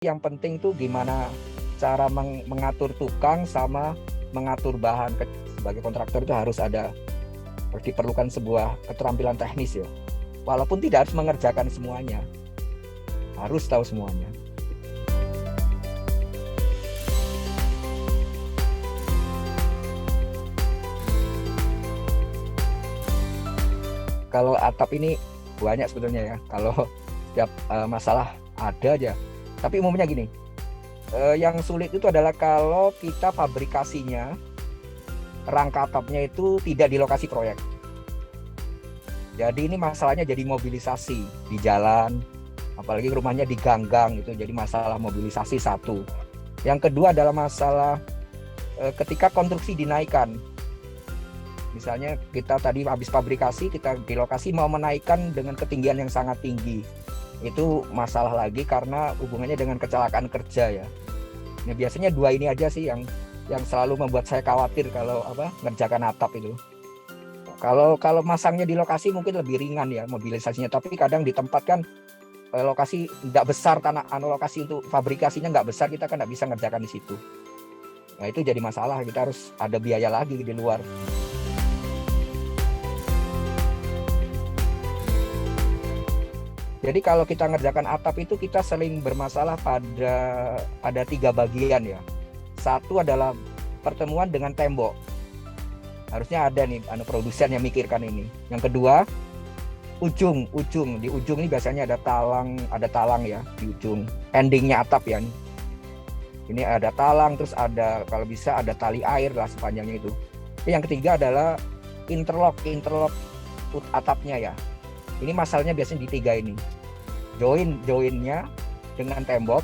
Yang penting tuh gimana cara mengatur tukang sama mengatur bahan. Sebagai kontraktor itu harus diperlukan sebuah keterampilan teknis ya. Walaupun tidak harus mengerjakan semuanya, harus tahu semuanya. Kalau atap ini banyak sebetulnya ya. Kalau setiap masalah ada aja. Tapi umumnya gini, yang sulit itu adalah kalau kita fabrikasinya, rangka atapnya itu tidak di lokasi proyek. Jadi ini masalahnya jadi mobilisasi di jalan, apalagi rumahnya di gang-gang, itu jadi masalah mobilisasi satu. Yang kedua adalah masalah ketika konstruksi dinaikkan. Misalnya kita tadi habis fabrikasi, kita di lokasi mau menaikkan dengan ketinggian yang sangat tinggi. Itu masalah lagi karena hubungannya dengan kecelakaan kerja ya. Nah, biasanya dua ini aja sih yang selalu membuat saya khawatir kalau ngerjakan atap itu. Kalau masangnya di lokasi mungkin lebih ringan ya mobilisasinya, tapi kadang di tempat kan lokasi tidak besar, lokasi untuk fabrikasinya nggak besar, kita kan nggak bisa ngerjakan di situ. Nah itu jadi masalah, kita harus ada biaya lagi di luar. Jadi kalau kita ngerjakan atap itu kita sering bermasalah pada 3 bagian ya. Satu adalah pertemuan dengan tembok. Harusnya ada nih produsen yang mikirkan ini. Yang kedua, ujung. Di ujung ini biasanya ada talang ya di ujung. Endingnya atap ya. Ini ada talang, terus ada kalau bisa ada tali air lah sepanjangnya itu. Yang ketiga adalah interlock atapnya ya. Ini masalahnya biasanya di 3 ini. Joinnya dengan tembok,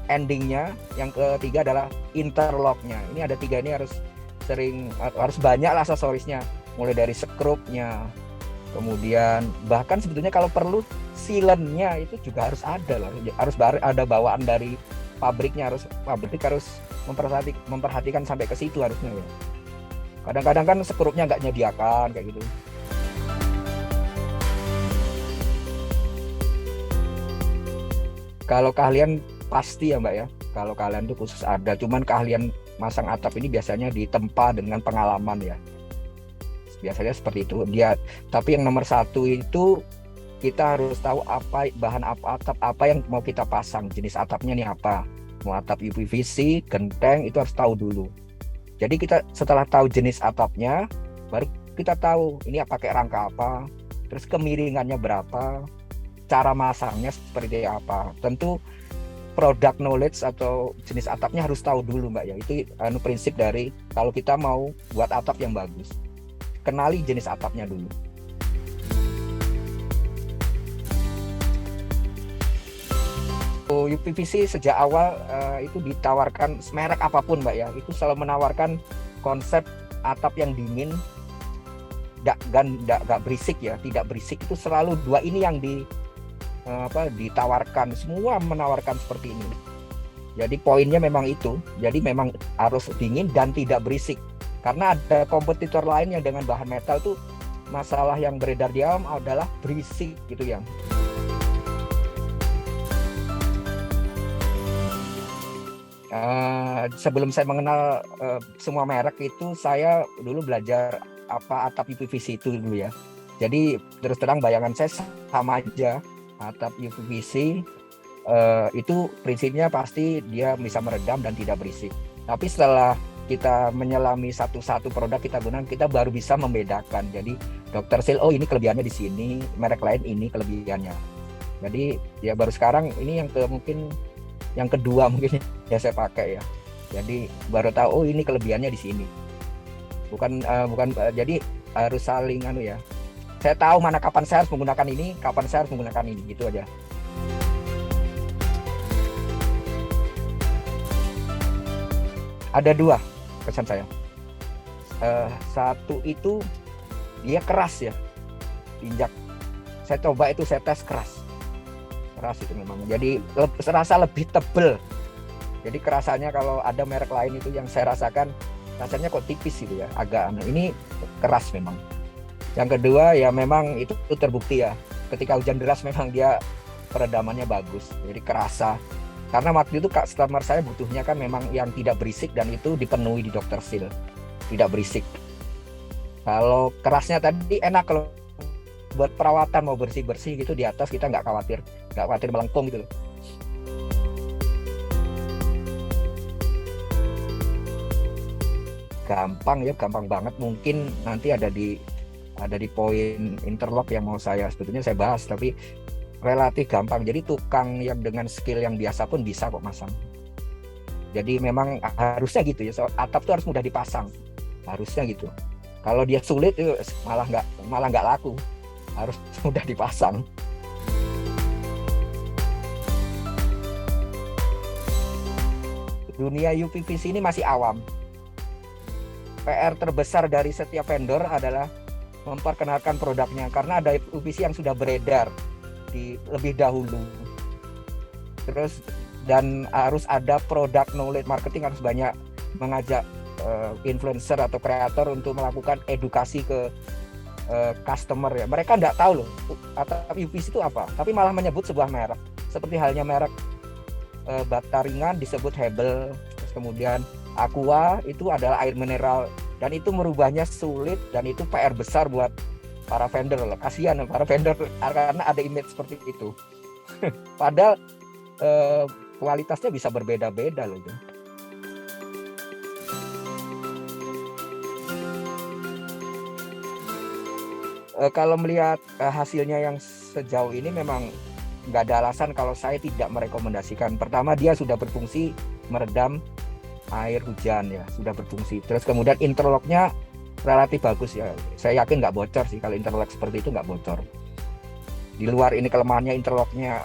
endingnya yang ketiga adalah interlocknya. Ini ada 3 ini harus banyak lah aksesorisnya, mulai dari skrupnya, kemudian bahkan sebetulnya kalau perlu sealant-nya itu juga harus ada loh. Harus ada bawaan dari pabriknya, pabrik harus memperhatikan sampai ke situ harusnya ya. Kadang-kadang kan skrupnya nggak nyediakan kayak gitu. Kalau keahlian pasti ya Mbak ya, kalau kalian tuh khusus ada, cuman keahlian masang atap ini biasanya ditempa dengan pengalaman ya. Biasanya seperti itu dia. Tapi yang nomor 1 itu kita harus tahu bahan atap apa yang mau kita pasang, jenis atapnya nih apa. Mau atap UPVC, genteng, itu harus tahu dulu. Jadi kita setelah tahu jenis atapnya, baru kita tahu ini pakai rangka apa, terus kemiringannya berapa, cara masangnya seperti apa. Tentu product knowledge atau jenis atapnya harus tahu dulu Mbak ya. Itu prinsip dari kalau kita mau buat atap yang bagus. Kenali jenis atapnya dulu. UPVC sejak awal itu ditawarkan merek apapun Mbak ya, itu selalu menawarkan konsep atap yang dingin, nggak berisik ya, tidak berisik. Itu selalu 2 ini yang ditawarkan, semua menawarkan seperti ini. Jadi poinnya memang itu, jadi memang harus dingin dan tidak berisik. Karena ada kompetitor lain yang dengan bahan metal tuh masalah yang beredar di awam adalah berisik gitu ya. Sebelum saya mengenal semua merek itu, saya dulu belajar atap UPVC itu dulu ya. Jadi terus terang bayangan saya sama aja, atap UPVC itu prinsipnya pasti dia bisa meredam dan tidak berisik. Tapi setelah kita menyelami satu-satu produk kita gunakan, kita baru bisa membedakan. Jadi dokter Sil, ini kelebihannya di sini, merek lain ini kelebihannya. Jadi ya baru sekarang ini mungkin yang kedua mungkin ya saya pakai ya. Jadi baru tahu ini kelebihannya di sini. Bukan jadi harus saling ya. Saya tahu kapan saya harus menggunakan ini, kapan saya harus menggunakan ini, gitu aja. Ada 2 pesan saya. Satu itu dia keras ya, injak. Saya coba itu, saya tes keras itu memang. Jadi serasa lebih tebel. Jadi kerasanya kalau ada merek lain itu yang saya rasakan rasanya kok tipis gitu ya, agak aneh. Ini keras memang. Yang kedua ya memang itu terbukti ya, ketika hujan deras memang dia peredamannya bagus, jadi kerasa. Karena waktu itu customer saya butuhnya kan memang yang tidak berisik dan itu dipenuhi di Dr. Seal, tidak berisik. Kalau kerasnya tadi enak kalau buat perawatan mau bersih-bersih gitu di atas kita nggak khawatir melengkung gitu loh. Gampang ya, gampang banget. Mungkin nanti ada di poin interlock yang mau sebetulnya saya bahas, tapi relatif gampang. Jadi tukang yang dengan skill yang biasa pun bisa kok masang. Jadi memang harusnya gitu ya. Atap tuh harus mudah dipasang. Harusnya gitu. Kalau dia sulit itu malah nggak laku. Harus mudah dipasang. Dunia UPVC ini masih awam. PR terbesar dari setiap vendor adalah memperkenalkan produknya karena ada UPVC yang sudah beredar lebih dahulu. Terus dan harus ada produk knowledge marketing, harus banyak mengajak influencer atau kreator untuk melakukan edukasi ke customer ya. Mereka nggak tahu loh atap UPVC itu apa, tapi malah menyebut sebuah merek. Seperti halnya merek bata ringan disebut Hebel, terus kemudian Aqua itu adalah air mineral, dan itu merubahnya sulit dan itu PR besar buat para vendor loh. Kasihan para vendor karena ada image seperti itu. Padahal kualitasnya bisa berbeda-beda loh. Kalau melihat hasilnya yang sejauh ini memang nggak ada alasan kalau saya tidak merekomendasikan. Pertama, dia sudah berfungsi meredam air hujan ya, sudah berfungsi. Terus kemudian interlocknya relatif bagus ya. Saya yakin nggak bocor sih kalau interlock seperti itu, nggak bocor. Di luar ini kelemahannya interlocknya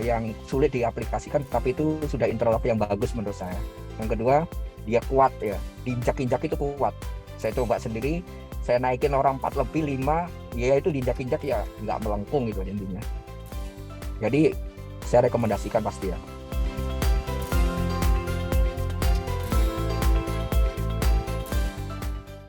yang sulit diaplikasikan, tapi itu sudah interlock yang bagus menurut saya. Yang kedua, dia kuat ya, diinjak-injak itu kuat. Saya coba sendiri, saya naikin orang 4 lebih 5, ya itu diinjak-injak ya nggak melengkung gitu intinya. Jadi saya rekomendasikan pasti ya.